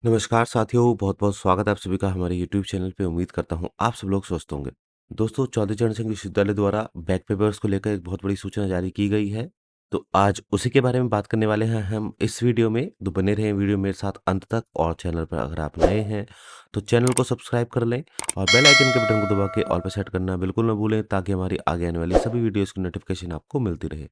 नमस्कार साथियों, बहुत-बहुत स्वागत है आप सभी का हमारे यूट्यूब चैनल पे। उम्मीद करता हूँ आप सब लोग स्वस्थ होंगे। दोस्तों, चौधरी चरण सिंह विश्वविद्यालय द्वारा बैक पेपर्स को लेकर एक बहुत बड़ी सूचना जारी की गई है। तो आज उसी के बारे में बात करने वाले हैं हम इस वीडियो में। तो बने रहें वीडियो मेरे साथ अंत तक, और चैनल पर अगर आप नए हैं तो चैनल को सब्सक्राइब कर लें और बेल आइकन के बटन को दबा के ऑल पे सेट करना बिल्कुल ना भूलें, ताकि हमारी आगे आने वाली सभी वीडियोज़ की नोटिफ़िकेशन आपको मिलती रहे।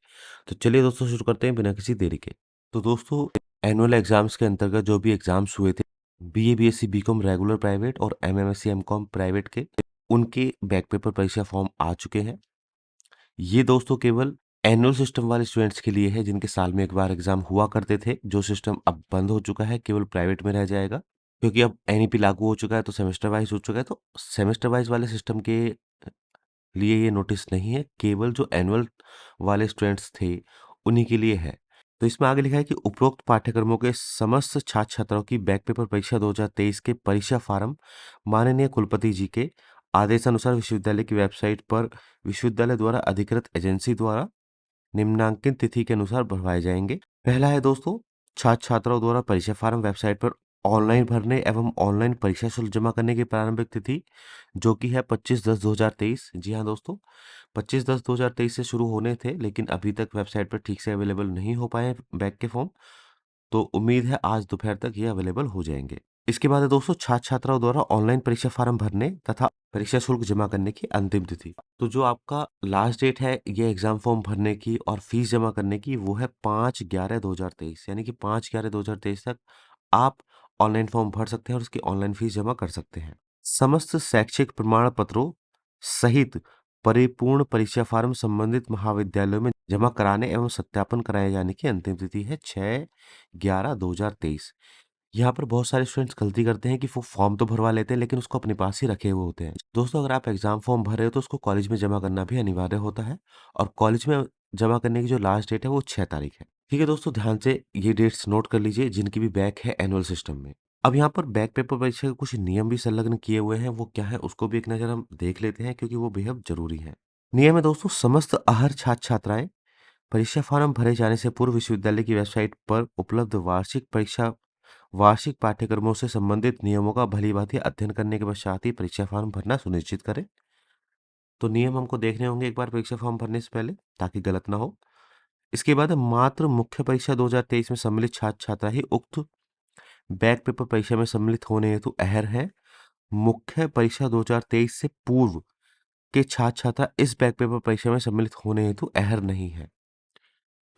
तो चलिए दोस्तों, शुरू करते हैं बिना किसी देरी के। तो दोस्तों, एनुअल एग्ज़ाम्स के अंतर्गत जो भी एग्ज़ाम्स हुए थे, BA, BSc, BCom regular private और एमएमएससी, एमकॉम प्राइवेट के, उनके बैक पेपर परीक्षा फॉर्म आ चुके हैं। ये दोस्तों केवल एनुअल सिस्टम वाले स्टूडेंट्स के लिए है, जिनके साल में एक बार एग्ज़ाम हुआ करते थे। जो सिस्टम अब बंद हो चुका है, केवल प्राइवेट में रह जाएगा, क्योंकि अब एनईपी लागू हो चुका है, तो सेमेस्टर वाइज़ हो चुका है। तो सेमेस्टर वाइज़ वाले सिस्टम के लिए ये नोटिस नहीं है, केवल जो एनुअल वाले स्टूडेंट्स थे, उन्हीं के लिए है। तो इसमें आगे लिखा है कि उपरोक्त पाठ्यक्रमों के समस्त छात्र-छात्राओं की बैक पेपर परीक्षा 2023 के परीक्षा फार्म माननीय कुलपति जी के आदेशानुसार विश्वविद्यालय की वेबसाइट पर विश्वविद्यालय द्वारा अधिकृत एजेंसी द्वारा निम्नांकित तिथि के अनुसार भरवाए जाएंगे। पहला है दोस्तों, छात्र छात्राओं द्वारा परीक्षा फार्म वेबसाइट पर ऑनलाइन भरने एवं ऑनलाइन परीक्षा शुल्क जमा करने की प्रारंभिक तिथि, जो कि है 25/10/2023। जी हाँ दोस्तों, 25/10/2023 से शुरू होने थे, लेकिन अभी तक वेबसाइट पर ठीक से अवेलेबल नहीं हो पाए हैं बैक के फॉर्म। तो उम्मीद है आज दोपहर तक ये अवेलेबल हो जाएंगे। इसके बाद है दोस्तों, छात्र छात्राओं द्वारा ऑनलाइन परीक्षा फार्म भरने तथा परीक्षा शुल्क जमा करने की अंतिम तिथि। तो जो आपका लास्ट डेट है ये एग्जाम फॉर्म भरने की और फीस जमा करने की, वो है 5/11/2023, यानी कि 5/11/2023 तक आप ऑनलाइन फॉर्म भर सकते हैं और उसकी ऑनलाइन फीस जमा कर सकते हैं। समस्त शैक्षिक प्रमाण पत्रों सहित परिपूर्ण परीक्षा फार्म संबंधित महाविद्यालयों में जमा कराने एवं सत्यापन कराए जाने की अंतिम तिथि है 6/11/2023। यहाँ पर बहुत सारे स्टूडेंट्स गलती करते हैं कि वो फॉर्म तो भरवा लेते हैं, लेकिन उसको अपने पास ही रखे हुए होते हैं। दोस्तों, अगर आप एग्जाम फॉर्म भर रहे हो तो उसको कॉलेज में जमा करना भी अनिवार्य होता है, और कॉलेज में जमा करने की जो लास्ट डेट है वो 6 तारीख है। ठीक है दोस्तों, ध्यान से ये डेट्स नोट कर लीजिए, जिनकी भी बैक है एनुअल सिस्टम में। अब यहाँ पर बैक पेपर परीक्षा के कुछ नियम भी संलग्न किए हुए हैं, वो क्या है उसको भी एक नज़र हम देख लेते हैं, क्योंकि वो बेहद जरूरी है। नियम है दोस्तों, समस्त अहर छात्र छात्राएं परीक्षा फॉर्म भरे जाने से पूर्व विश्वविद्यालय की वेबसाइट पर उपलब्ध वार्षिक पाठ्यक्रमों से संबंधित नियमों का भली-भांति अध्ययन करने के पश्चात ही परीक्षा फॉर्म भरना सुनिश्चित करें। तो नियम हमको देखने होंगे एक बार परीक्षा फॉर्म भरने से पहले, ताकि गलत ना हो। इसके बाद मात्र मुख्य परीक्षा 2023 में सम्मिलित छात्र-छात्रा ही उक्त बैक पेपर परीक्षा में सम्मिलित होने हेतु अहर हैं। मुख्य परीक्षा 2023 से पूर्व के छात्र-छात्रा इस बैक पेपर परीक्षा में सम्मिलित होने हेतु अहर नहीं है।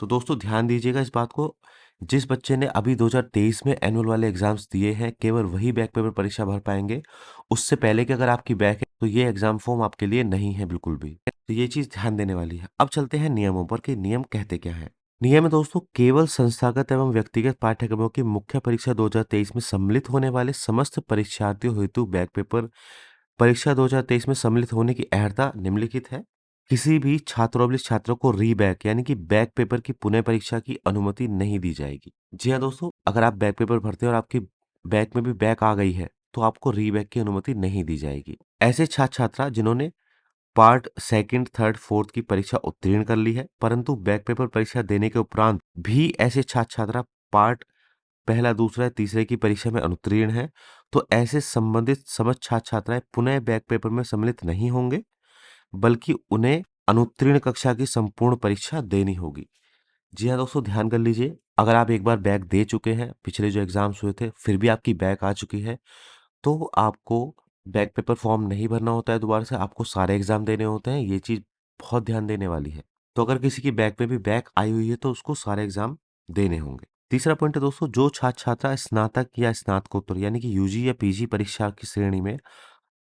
तो दोस्तों, ध्यान दीजिएगा इस बात को। जिस बच्चे ने अभी 2023 में एनुअल वाले एग्जाम्स दिए हैं, केवल वही बैक पेपर परीक्षा भर पाएंगे। उससे पहले कि अगर आपकी बैक है तो ये एग्जाम फॉर्म आपके लिए नहीं है बिल्कुल भी। तो ये चीज ध्यान देने वाली है। अब चलते हैं नियमों पर कि नियम कहते क्या है। नियम है दोस्तों, केवल संस्थागत एवं व्यक्तिगत पाठ्यक्रमों की मुख्य परीक्षा 2023 में सम्मिलित होने वाले समस्त परीक्षार्थियों हेतु बैक पेपर परीक्षा 2023 में सम्मिलित होने की अर्हता निम्नलिखित है। किसी भी छात्र को रीबैक यानी कि बैक पेपर की पुनः परीक्षा की अनुमति नहीं दी जाएगी। जी हाँ दोस्तों, अगर आप बैक पेपर भरते हैं और आपकी बैक में भी बैक आ गई है, तो आपको रीबैक की अनुमति नहीं दी जाएगी। ऐसे छात्र छात्रा जिन्होंने पार्ट सेकंड, थर्ड, फोर्थ की परीक्षा उत्तीर्ण कर ली है, परंतु बैक पेपर परीक्षा देने के उपरांत भी ऐसे छात्र छात्रा पार्ट पहला, दूसरा, तीसरे की परीक्षा में अनुत्तीर्ण है, तो ऐसे संबंधित समस्त छात्र छात्राएं पुनः बैक पेपर में सम्मिलित नहीं होंगे, बल्कि उन्हें अनुत्तीर्ण कक्षा की संपूर्ण परीक्षा देनी होगी। जी हाँ दोस्तों, ध्यान कर लीजिए। अगर आप एक बार बैक दे चुके हैं, पिछले जो एग्जाम्स हुए थे, फिर भी आपकी बैक आ चुकी है, तो आपको बैक पेपर फॉर्म नहीं भरना होता है दोबारा से, आपको सारे एग्जाम देने होते हैं। ये चीज बहुत ध्यान देने वाली है। तो अगर किसी की बैक में भी बैक आई हुई है, तो उसको सारे एग्जाम देने होंगे। तीसरा पॉइंट है दोस्तों, जो छात्र छात्रा स्नातक या स्नातकोत्तर यानी कि यूजी या पीजी परीक्षा की श्रेणी में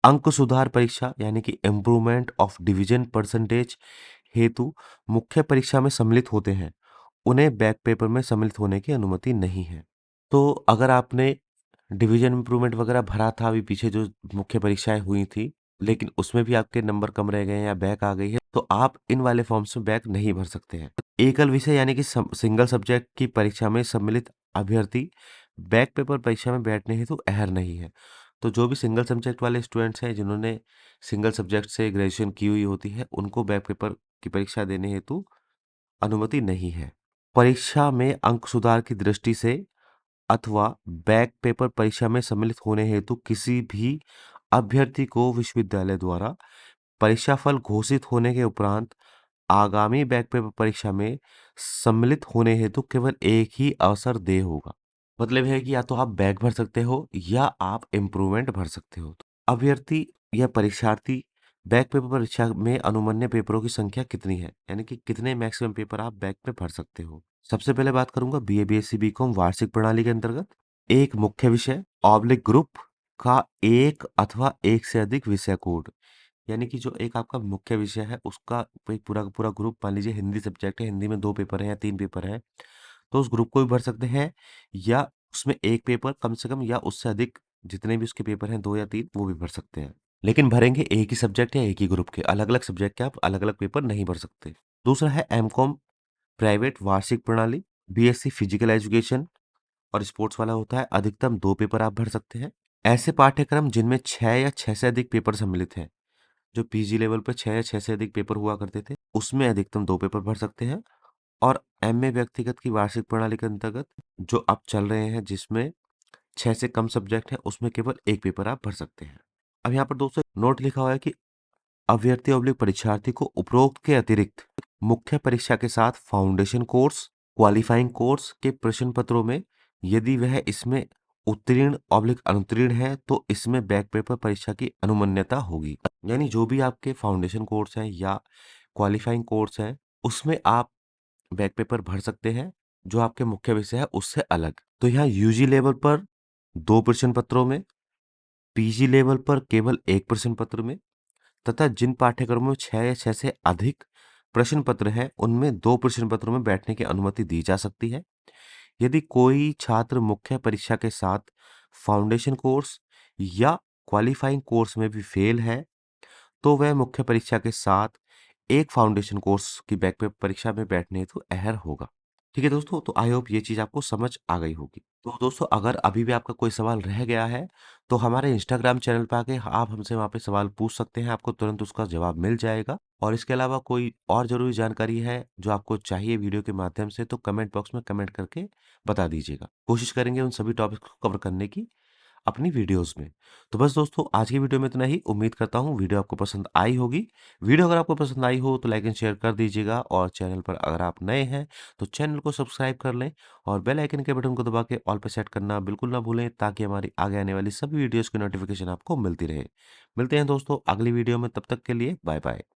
अंक सुधार परीक्षा यानी कि इम्प्रूवमेंट ऑफ डिवीजन परसेंटेज हेतु मुख्य परीक्षा में सम्मिलित होते हैं, उन्हें बैक पेपर में सम्मिलित होने की अनुमति नहीं है। तो अगर आपने डिवीजन इम्प्रूवमेंट वगैरह भरा था अभी पीछे जो मुख्य परीक्षाएं हुई थी, लेकिन उसमें भी आपके नंबर कम रह गए हैं या बैक आ गई है, तो आप इन वाले फॉर्म्स में बैक नहीं भर सकते हैं। एकल विषय यानी कि सिंगल सब्जेक्ट की परीक्षा में सम्मिलित अभ्यर्थी बैक पेपर परीक्षा में बैठने हेतु अहर नहीं है। तो जो भी सिंगल सब्जेक्ट वाले स्टूडेंट्स हैं, जिन्होंने सिंगल सब्जेक्ट से ग्रेजुएशन की हुई होती है, उनको बैक पेपर की परीक्षा देने हेतु अनुमति नहीं है। परीक्षा में अंक सुधार की दृष्टि से अथवा बैक पेपर परीक्षा में सम्मिलित होने हेतु किसी भी अभ्यर्थी को विश्वविद्यालय द्वारा परीक्षाफल घोषित होने के उपरांत आगामी बैक पेपर परीक्षा में सम्मिलित होने हेतु केवल एक ही अवसर देय होगा। मतलब है कि या तो आप बैक भर सकते हो या आप इम्प्रूवमेंट भर सकते हो। अभ्यर्थी या परीक्षार्थी बैक पेपर परीक्षा में अनुमन्य पेपरों की संख्या कितनी है, यानी कि कितने मैक्सिमम पेपर आप बैक में भर सकते हो। सबसे पहले बात करूंगा बीए बीएससी बीकॉम वार्षिक प्रणाली के अंतर्गत एक मुख्य विषय ऑब्लिक ग्रुप का एक अथवा एक से अधिक विषय कोड, यानी कि जो एक आपका मुख्य विषय है उसका कोई पूरा का पूरा ग्रुप, मान लीजिए हिंदी सब्जेक्ट है, हिंदी में 2 पेपर हैं या 3 पेपर हैं, तो उस ग्रुप को भी भर सकते हैं या उसमें एक पेपर कम से कम या उससे अधिक जितने भी उसके पेपर हैं 2 या 3 वो भी भर सकते हैं। लेकिन भरेंगे एक ही सब्जेक्ट या एक ही ग्रुप के, अलग-अलग सब्जेक्ट के आप अलग-अलग पेपर नहीं भर सकते। दूसरा है एमकॉम प्राइवेट वार्षिक प्रणाली, बीएससी फिजिकल एजुकेशन और स्पोर्ट्स वाला होता है, अधिकतम 2 पेपर आप भर सकते हैं। ऐसे पाठ्यक्रम जिनमें 6 या 6 से अधिक पेपर सम्मिलित हैं, जो पीजी लेवल पे 6 या 6 से अधिक पेपर हुआ करते थे, उसमें अधिकतम 2 पेपर भर सकते हैं। और एमए व्यक्तिगत की वार्षिक प्रणाली के अंतर्गत जो अब चल रहे हैं जिसमें 6 से कम सब्जेक्ट हैं, उसमें केवल 1 पेपर आप भर सकते हैं। अब यहाँ पर दोस्तों नोट लिखा हुआ है कि अभ्यर्थी अभिलिख परीक्षार्थी को उपरोक्त के अतिरिक्त मुख्य परीक्षा के साथ फाउंडेशन कोर्स, क्वालिफाइंग कोर्स के प्रश्न पत्रों में यदि वह इसमें उत्तीर्ण अभिलिख अनुत्तीर्ण है तो इसमें बैक पेपर परीक्षा की अनुमन्यता होगी। यानी जो भी आपके फाउंडेशन कोर्स हैं या क्वालिफाइंग कोर्स है उसमें आप बैक पेपर भर सकते हैं जो आपके मुख्य विषय है उससे अलग। तो यहाँ यूजी लेवल पर 2 प्रश्न पत्रों में, पीजी लेवल पर केवल 1 प्रश्न पत्र में तथा जिन पाठ्यक्रमों में 6 या 6 से अधिक प्रश्न पत्र हैं उनमें 2 प्रश्न पत्रों में बैठने की अनुमति दी जा सकती है। यदि कोई छात्र मुख्य परीक्षा के साथ फाउंडेशन कोर्स या क्वालिफाइंग कोर्स में भी फेल है तो वह मुख्य परीक्षा के साथ एक फाउंडेशन कोर्स की बैक पेपर परीक्षा में बैठने हेतु अहर होगा। ठीक है दोस्तों, तो आई होप ये चीज़ आपको समझ आ गई होगी। तो दोस्तों अगर अभी भी आपका कोई सवाल रह गया है तो हमारे इंस्टाग्राम चैनल पे आके आप हमसे वहाँ पे सवाल पूछ सकते हैं, आपको तुरंत उसका जवाब मिल जाएगा। और इसके अलावा कोई और ज़रूरी जानकारी है जो आपको चाहिए वीडियो के माध्यम से तो कमेंट बॉक्स में कमेंट करके बता दीजिएगा। कोशिश करेंगे उन सभी टॉपिक्स को कवर करने की अपनी वीडियोस में। तो बस दोस्तों आज की वीडियो में इतना ही। उम्मीद करता हूँ वीडियो आपको पसंद आई होगी। वीडियो अगर आपको पसंद आई हो तो लाइक एंड शेयर कर दीजिएगा और चैनल पर अगर आप नए हैं तो चैनल को सब्सक्राइब कर लें और बेल आइकन के बटन को दबा के ऑल पे सेट करना बिल्कुल ना भूलें ताकि हमारी आगे आने वाली सभी वीडियोस की नोटिफिकेशन आपको मिलती रहे। मिलते हैं दोस्तों अगली वीडियो में, तब तक के लिए बाय बाय।